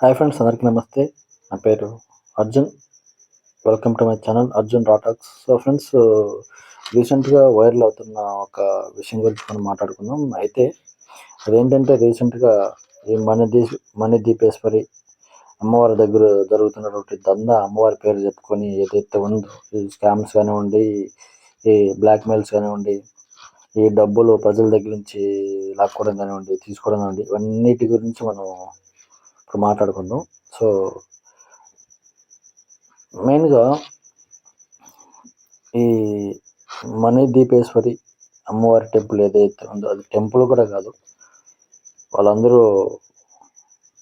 Hi friends, అందరికీ నమస్తే. నా పేరు Arjun. Welcome to my channel Arjun రాటాక్స్. సో ఫ్రెండ్స్, రీసెంట్గా వైరల్ అవుతున్న ఒక విషయం గురించి మనం మాట్లాడుకుందాం. అయితే అదేంటంటే రీసెంట్గా ఈ మణి దీపేశ్వరి అమ్మవారి దగ్గర జరుగుతున్నటువంటి అమ్మవారి పేరు చెప్పుకొని ఏదైతే ఉందో, ఈ స్కామ్స్ కానివ్వండి, ఈ బ్లాక్మెయిల్స్ కానివ్వండి, ఈ డబ్బులు ప్రజల దగ్గర నుంచి లాక్కోవడం కానివ్వండి, తీసుకోవడం కానివ్వండి, ఇవన్నిటి గురించి మనం ఇప్పుడు మాట్లాడుకుందాం. సో మెయిన్గా ఈ మణి దీపేశ్వరి అమ్మవారి టెంపుల్ ఏదైతే ఉందో, అది టెంపుల్ కూడా కాదు, వాళ్ళందరూ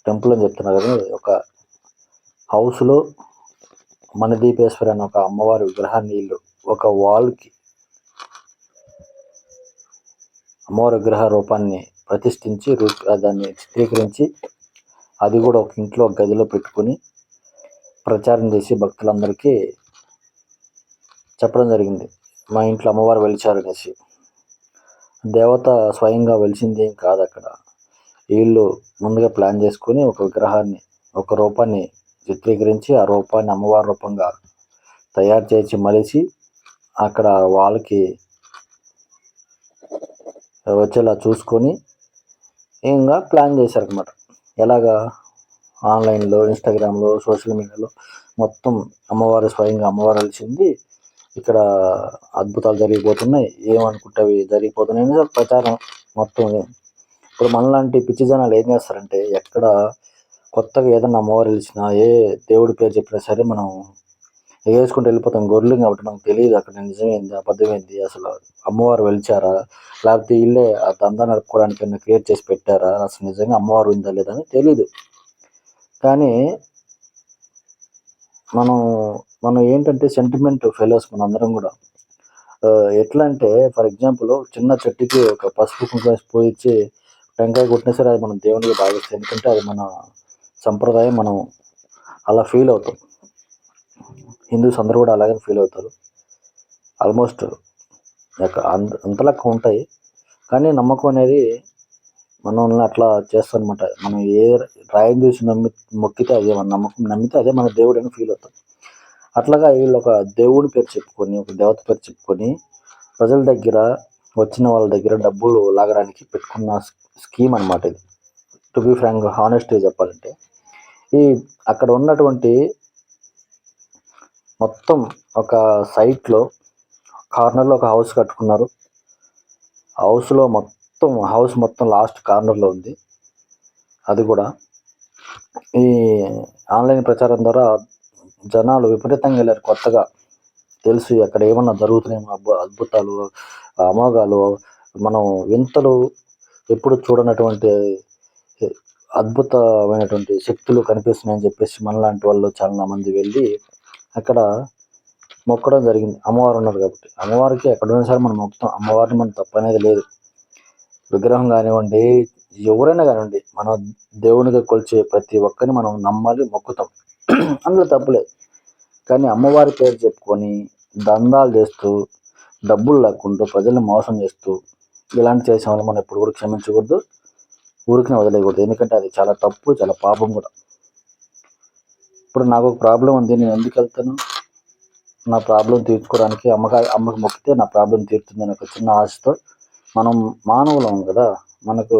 టెంపుల్ అని చెప్తున్నారు కానీ ఒక హౌస్లో మణి దీపేశ్వరి అనే ఒక అమ్మవారి విగ్రహాన్ని వీళ్ళు ఒక వాల్కి అమ్మవారి విగ్రహ రూపాన్ని ప్రతిష్ఠించి దాన్ని చిత్రీకరించి అది కూడా ఒక ఇంట్లో ఒక గదిలో పెట్టుకుని ప్రచారం చేసి భక్తులందరికీ చెప్పడం జరిగింది. మా ఇంట్లో అమ్మవారు వెలిచారు అనేసి. దేవత స్వయంగా వెలిసింది ఏం కాదు అక్కడ. వీళ్ళు ముందుగా ప్లాన్ చేసుకుని ఒక విగ్రహాన్ని, ఒక రూపాన్ని చిత్రీకరించి ఆ రూపాన్ని అమ్మవారి రూపంగా తయారు చేసి మలిసి అక్కడ వాళ్ళకి వచ్చేలా చూసుకొని ఇంకా ప్లాన్ చేశారనమాట. ఎలాగా? ఆన్లైన్లో, ఇన్స్టాగ్రామ్లో, సోషల్ మీడియాలో మొత్తం అమ్మవారు స్వయంగా అమ్మవారు వెలిసింది, ఇక్కడ అద్భుతాలు జరిగిపోతున్నాయి, ఏమనుకుంటేవి జరిగిపోతున్నాయి ప్రచారం మొత్తం. ఇప్పుడు మనలాంటి పిచ్చి జనాలు ఏం చేస్తారంటే, ఎక్కడ కొత్తగా ఏదన్నా అమ్మవారు వెలిసినా, ఏ దేవుడి పేరు చెప్పినా సరే మనం వేసుకుంటూ వెళ్ళిపోతాం. గొర్రెలు కాబట్టి మనకు తెలియదు అక్కడ నిజమేంది అబద్ధమైంది, అసలు అమ్మవారు వెలిచారా లేకపోతే వీళ్ళే ఆ దందా నడుపుకోవడానికి క్రియేట్ చేసి పెట్టారా, అసలు నిజంగా అమ్మవారు ఉందా లేదా అని తెలీదు. కానీ మనం ఏంటంటే సెంటిమెంట్ ఫెలోస్ మనందరం కూడా. ఎట్లా అంటే, ఫర్ ఎగ్జాంపుల్ చిన్న చెట్టుకి ఒక పసుపు కుంకుమ పూజించి టెంకాయ కొట్టినా సరే అది మనం దేవునికి భావిస్తాం. ఎందుకంటే అది మన సంప్రదాయం, మనం అలా ఫీల్ అవుతాం. హిందూస్ అందరూ కూడా అలాగే ఫీల్ అవుతారు. ఆల్మోస్ట్ అంతలక్క ఉంటాయి, కానీ నమ్మకం అనేది మనల్ని అట్లా చేస్తారనమాట. మనం ఏ రాయిని చూసి మొక్కితే అదే మన నమ్మకం, నమ్మితే అదే మన దేవుడు అని ఫీల్ అవుతాం. అట్లాగా వీళ్ళు ఒక దేవుడి పేరు చెప్పుకొని, ఒక దేవత పేరు చెప్పుకొని ప్రజల దగ్గర, వచ్చిన వాళ్ళ దగ్గర డబ్బులు లాగడానికి పెట్టుకున్న స్కీమ్ అనమాట ఇది. టు బి ఫ్రాంక్, హానెస్ట్గా చెప్పాలంటే, ఈ అక్కడ ఉన్నటువంటి మొత్తం ఒక సైట్లో కార్నర్లో ఒక హౌస్ కట్టుకున్నారు. హౌస్ మొత్తం లాస్ట్ కార్నర్లో ఉంది. అది కూడా ఈ ఆన్లైన్ ప్రచారం ద్వారా జనాలు విపరీతంగా వెళ్ళారు. కొత్తగా తెలుసు అక్కడ ఏమన్నా జరుగుతున్నాయేమో, అద్భుతాలు, అమోఘాలు, మనం వింతలు, ఎప్పుడు చూడనటువంటి అద్భుతమైనటువంటి శక్తులు కనిపిస్తున్నాయని చెప్పేసి మనలాంటి వాళ్ళు చాలా మంది వెళ్ళి అక్కడ మొక్కడం జరిగింది. అమ్మవారు ఉన్నారు కాబట్టి అమ్మవారికి ఎక్కడున్నా సరే మనం మొక్కుతాం. అమ్మవారిని మనం తప్పనేది లేదు. విగ్రహం కానివ్వండి, ఎవరైనా కానివ్వండి, మన దేవునిగా కొలిచే ప్రతి ఒక్కరిని మనం నమ్మాలి, మొక్కుతాం. అందులో తప్పులేదు. కానీ అమ్మవారి పేరు చెప్పుకొని దందాలు చేస్తూ, డబ్బులు లాక్కుంటూ, ప్రజల్ని మోసం చేస్తూ ఇలాంటి చేసే వాళ్ళు మనం ఎప్పుడు కూడా క్షమించకూడదు, ఊరికినే వదిలేయకూడదు. ఎందుకంటే అది చాలా తప్పు, చాలా పాపం కూడా. ఇప్పుడు నాకు ఒక ప్రాబ్లం ఉంది, నేను ఎందుకు వెళ్తాను? నా ప్రాబ్లం తీర్చుకోవడానికి. అమ్మకు మొక్కితే నా ప్రాబ్లం తీరుతుందని ఒక చిన్న ఆశతో. మనం మానవులం కదా, మనకు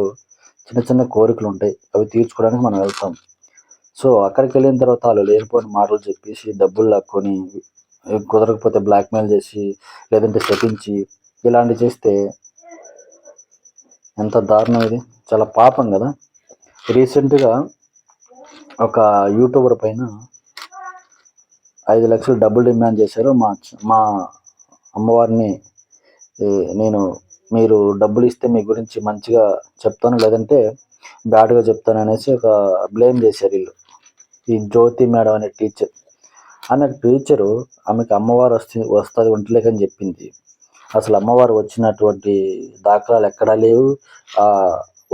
చిన్న చిన్న కోరికలు ఉంటాయి, అవి తీర్చుకోవడానికి మనం వెళ్తాం. సో అక్కడికి వెళ్ళిన తర్వాత వాళ్ళు లేనిపోయిన మాటలు చెప్పేసి డబ్బులు లాక్కొని, కుదరకపోతే బ్లాక్మెయిల్ చేసి, లేదంటే శపించి ఇలాంటివి చేస్తే ఎంత దారుణం ఇది, చాలా పాపం కదా. రీసెంట్గా ఒక యూట్యూబర్ పైన 5 లక్షలు డబ్బులు డిమాండ్ చేశారు. మా అమ్మవారిని మీరు డబ్బులు ఇస్తే మీ గురించి మంచిగా చెప్తాను, లేదంటే బ్యాడ్గా చెప్తాను అనేసి ఒక బ్లేమ్ చేశారు వీళ్ళు. ఈ జ్యోతి మేడం అనే టీచర్, ఆమెకు అమ్మవారు వస్తుంది ఒంటిలేకని చెప్పింది. అసలు అమ్మవారు వచ్చినటువంటి దాఖలాలు ఎక్కడా లేవు.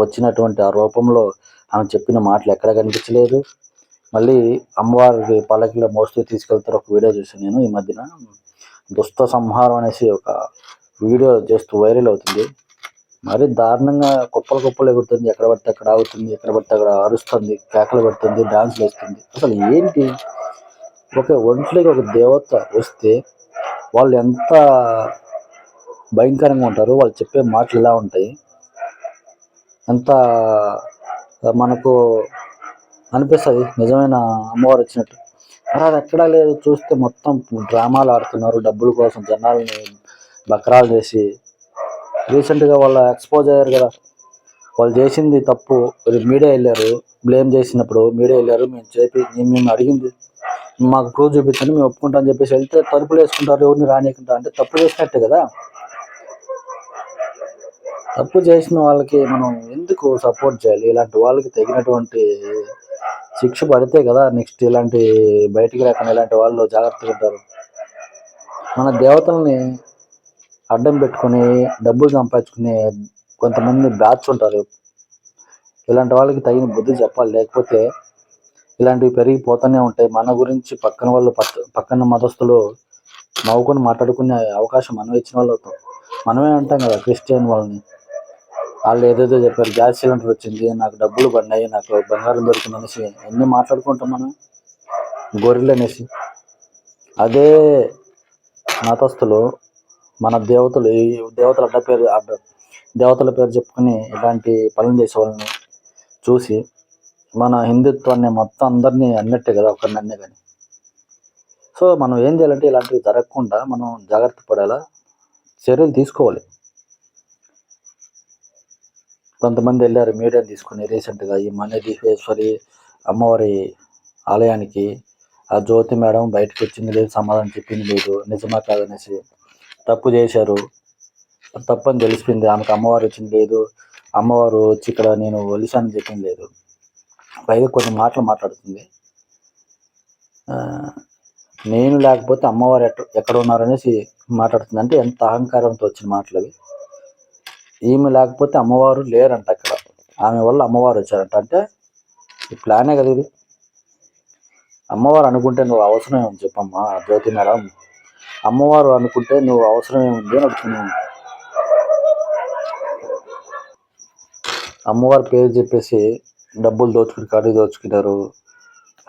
వచ్చినటువంటి ఆ రూపంలో ఆమె చెప్పిన మాటలు ఎక్కడా కనిపించలేదు. మళ్ళీ అమ్మవారి పల్లకిలో మోస్తూ తీసుకెళ్తారు. ఒక వీడియో చూసాను నేను ఈ మధ్యన. దుష్ట సంహారం అనేసి ఒక వీడియో జస్ట్ వైరల్ అవుతుంది. మరి దారుణంగా కుప్పలు కుప్పలు ఎగురుతుంది, ఎక్కడ పడితే అక్కడ ఆగుతుంది, ఎక్కడ పడితే అక్కడ అరుస్తుంది, కేకలు పెడుతుంది, డాన్స్లు వేస్తుంది. అసలు ఏంటి? ఒక ఒంట్లోకి ఒక దేవత వస్తే వాళ్ళు ఎంత భయంకరంగా ఉంటారు, వాళ్ళు చెప్పే మాటలు ఎలా ఉంటాయి, ఎంత మనకు అనిపిస్తుంది నిజమైన అమ్మవారు వచ్చినట్టు. మరి అది ఎక్కడా లేదు. చూస్తే మొత్తం డ్రామాలు ఆడుతున్నారు డబ్బుల కోసం, జనాల్ని బకరాలు చేసి. రీసెంట్గా వాళ్ళు ఎక్స్పోజ్ అయ్యారు కదా, వాళ్ళు చేసింది తప్పు. మీడియా వెళ్ళారు, బ్లేమ్ చేసినప్పుడు మీడియా వెళ్ళారు, మేము అడిగింది మాకు ప్రూఫ్ చూపించండి, మేము ఒప్పుకుంటామని చెప్పేసి వెళ్తే తలుపులు వేసుకుంటారు, ఎవరిని రానియకుంటారు. అంటే తప్పు చేసినట్టే కదా. తప్పు చేసిన వాళ్ళకి మనం ఎందుకు సపోర్ట్ చేయాలి? ఇలాంటి వాళ్ళకి తగినటువంటి శిక్ష పడితే కదా నెక్స్ట్ ఇలాంటి బయటికి రాకుండా ఇలాంటి వాళ్ళు జాగ్రత్తగా ఉంటారు. మన దేవతల్ని అడ్డం పెట్టుకుని డబ్బులు సంపాదించుకునే కొంతమంది బ్యాచ్ ఉంటారు. ఇలాంటి వాళ్ళకి తగిన బుద్ధి చెప్పాలి, లేకపోతే ఇలాంటివి పెరిగిపోతూనే ఉంటాయి. మన గురించి పక్కన వాళ్ళు పక్కన మతస్థులు నవ్వుకొని మాట్లాడుకునే అవకాశం మనం ఇచ్చిన వాళ్ళు అవుతాం. మనమే అంటాం కదా క్రిస్టియన్ వాళ్ళని, వాళ్ళు ఏదేదో చెప్పారు, గ్యాస్ సిలిండర్ వచ్చింది, నాకు డబ్బులు పడినాయి, నాకు బంగారం దొరికింది అనేసి ఎన్ని మాట్లాడుకుంటాం మనం, గొర్రెలు అనేసి. అదే మతస్థులు మన దేవతలు, ఈ దేవతల దేవతల పేరు చెప్పుకొని ఇలాంటి పనులు చేసే వాళ్ళని చూసి మన హిందుత్వాన్ని మొత్తం అందరినీ అన్నట్టే కదా, ఒకరిని అన్నే కానీ. సో మనం ఏం చేయాలంటే ఇలాంటివి జరగకుండా మనం జాగ్రత్త పడేలా చర్యలు తీసుకోవాలి. కొంతమంది వెళ్ళారు మీడియా తీసుకుని రీసెంట్గా ఈ మణిదీపేశ్వరి అమ్మవారి ఆలయానికి. ఆ జ్యోతి మేడం బయటకు వచ్చింది లేదు, సమాధానం చెప్పింది లేదు, నిజమా కాదనేసి తప్పు చేశారు. తప్పని తెలిసిపోయింది, ఆమెకు అమ్మవారు వచ్చింది లేదు, అమ్మవారు వచ్చి ఇక్కడ నేను ఒలిసానని చెప్పింది లేదు. పైగా కొన్ని మాటలు మాట్లాడుతుంది, నేను లేకపోతే అమ్మవారు ఎక్కడ ఉన్నారనేసి మాట్లాడుతుంది. అంటే ఎంత అహంకారంతో వచ్చిన మాటలు అవి. ఈమె లేకపోతే అమ్మవారు లేరంట అక్కడ, ఆమె వల్ల అమ్మవారు వచ్చారంట. అంటే ఈ ప్లానే కదా ఇది. అమ్మవారు అనుకుంటే నువ్వు అవసరం ఏముంది చెప్పమ్మా జ్యోతి మేడం, అమ్మవారు అనుకుంటే నువ్వు అవసరం ఏముంది అని అడుగుతున్నాను. అమ్మవారి పేరు చెప్పేసి డబ్బులు దోచుకున్నారు,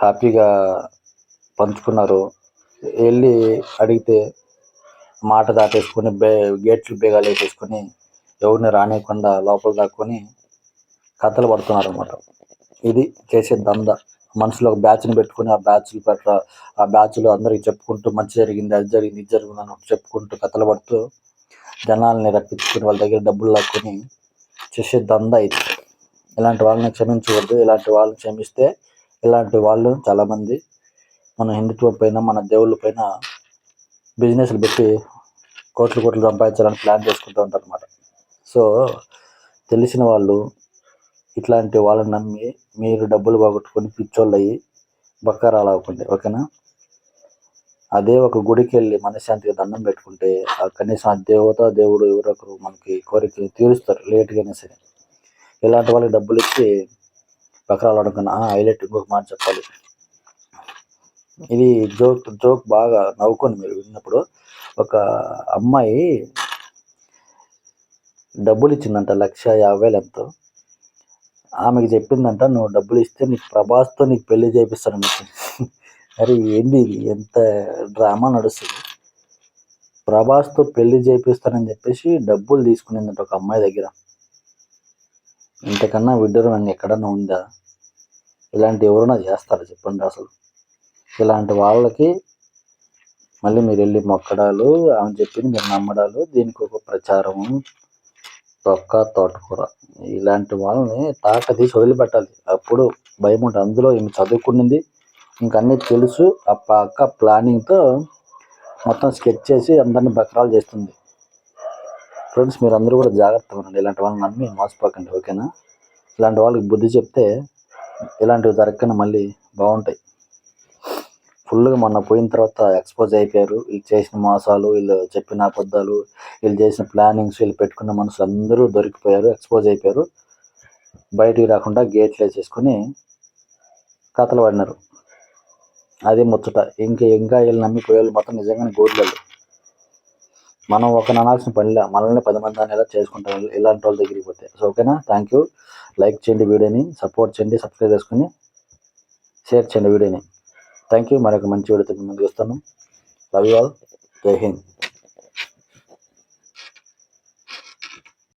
హ్యాపీగా పంచుకున్నారు. వెళ్ళి అడిగితే మాట దాటేసుకొని గేట్లు బేగాలు వేసేసుకొని ఎవరిని రానియకుండా లోపల దాక్కొని కథలు పడుతున్నారు అనమాట. ఇది చేసే దందా. మనసులో ఒక బ్యాచ్ని పెట్టుకుని ఆ బ్యాచ్లో అందరికి చెప్పుకుంటూ మంచి జరిగింది, అది జరిగింది, ఇది జరిగింది అని చెప్పుకుంటూ కథలు పడుతూ జనాల్ని రప్పించుకుని వాళ్ళ దగ్గర డబ్బులు లాక్కొని చేసే దందా ఇది. ఇలాంటి వాళ్ళని క్షమించవద్దు. ఇలాంటి వాళ్ళని క్షమిస్తే ఇలాంటి వాళ్ళు చాలామంది మన హిందుత్వం పైన, మన దేవుళ్ళ పైన బిజినెస్లు పెట్టి కోట్లు సంపాదించాలని ప్లాన్ చేసుకుంటూ ఉంటారు అన్నమాట. సో తెలిసిన వాళ్ళు ఇట్లాంటి వాళ్ళని నమ్మి మీరు డబ్బులు పోగొట్టుకొని పిచ్చోళ్ళు అయ్యి బక్కారాలు అవ్వకండి, ఓకేనా? అదే ఒక గుడికి వెళ్ళి మనశ్శాంతిగా దండం పెట్టుకుంటే కనీసం ఆ దేవుడు ఎవరొకరు మనకి కోరికలు తీరుస్తారు లేట్గా అయినా సరే. ఇలాంటి వాళ్ళకి డబ్బులు ఇచ్చి బకరాలు అడగకుండా. హైలైట్ ఇంకొక మాట చెప్పాలి, ఇది జోక్ బాగా నవ్వుకోండి మీరు విన్నప్పుడు. ఒక అమ్మాయి డబ్బులు ఇచ్చిందంట, 1,50,000 ఎంతో. ఆమెకి చెప్పిందంట, నువ్వు డబ్బులు ఇస్తే నీకు ప్రభాస్తో నీకు పెళ్లి చేపిస్తానని. అరే ఏంది ఇది, ఎంత డ్రామా నడుస్తుంది. ప్రభాస్తో పెళ్లి చేపిస్తానని చెప్పేసి డబ్బులు తీసుకునేదంట ఒక అమ్మాయి దగ్గర. ఇంతకన్నా విడ్డూరం ఎక్కడన్నా ఉందా? ఇలాంటి ఎవరైనా చేస్తారా చెప్పండి అసలు? ఇలాంటి వాళ్ళకి మళ్ళీ మీరు వెళ్ళి మొక్కడాలు, ఆమె చెప్పింది మీరు నమ్మడాలు, దీనికి ఒక ప్రచారము, తోటకూర. ఇలాంటి వాళ్ళని తాట తీసి వదిలిపెట్టాలి, అప్పుడు భయం ఉంటుంది. అందులో ఈమె చదువుకునింది, ఇంకన్నీ తెలుసు. ఆ పక్క ప్లానింగ్తో మొత్తం స్కెచ్ చేసి అందరినీ బకరాలు చేస్తుంది. ఫ్రెండ్స్ మీరు అందరూ కూడా జాగ్రత్తగా ఉండండి, ఇలాంటి వాళ్ళని నమ్మి మోసపోకండి, ఓకేనా? ఇలాంటి వాళ్ళకి బుద్ధి చెప్తే ఇలాంటివి జరగకుండా మళ్ళీ బాగుంటాయి. ఫుల్గా మొన్న పోయిన తర్వాత ఎక్స్పోజ్ అయిపోయారు. వీళ్ళు చేసిన మోసాలు, వీళ్ళు చెప్పిన అబద్ధాలు, వీళ్ళు చేసిన ప్లానింగ్స్, వీళ్ళు పెట్టుకున్న మనుషులు అందరూ దొరికిపోయారు, ఎక్స్పోజ్ అయిపోయారు. బయటికి రాకుండా గేట్లు వేసేసుకొని కథలు పడినారు. అది ముచ్చట. ఇంకా వీళ్ళు నమ్మిపోయేవాళ్ళు మొత్తం నిజంగానే గోర్లలు. మనం ఒక అనాల్సిన పనిలే, మనల్ని 10 మంది అనేలా చేసుకుంటాం ఇలాంటి వాళ్ళ దగ్గరికి పోతే. సో ఓకేనా, థ్యాంక్ యూ. లైక్ చేయండి వీడియోని, సపోర్ట్ చేయండి, సబ్స్క్రైబ్ చేసుకుని షేర్ చేయండి వీడియోని. Thank you. మరొక మంచి వీడియోతో ముందుకు వస్తాను. Love you all. జై హింద్.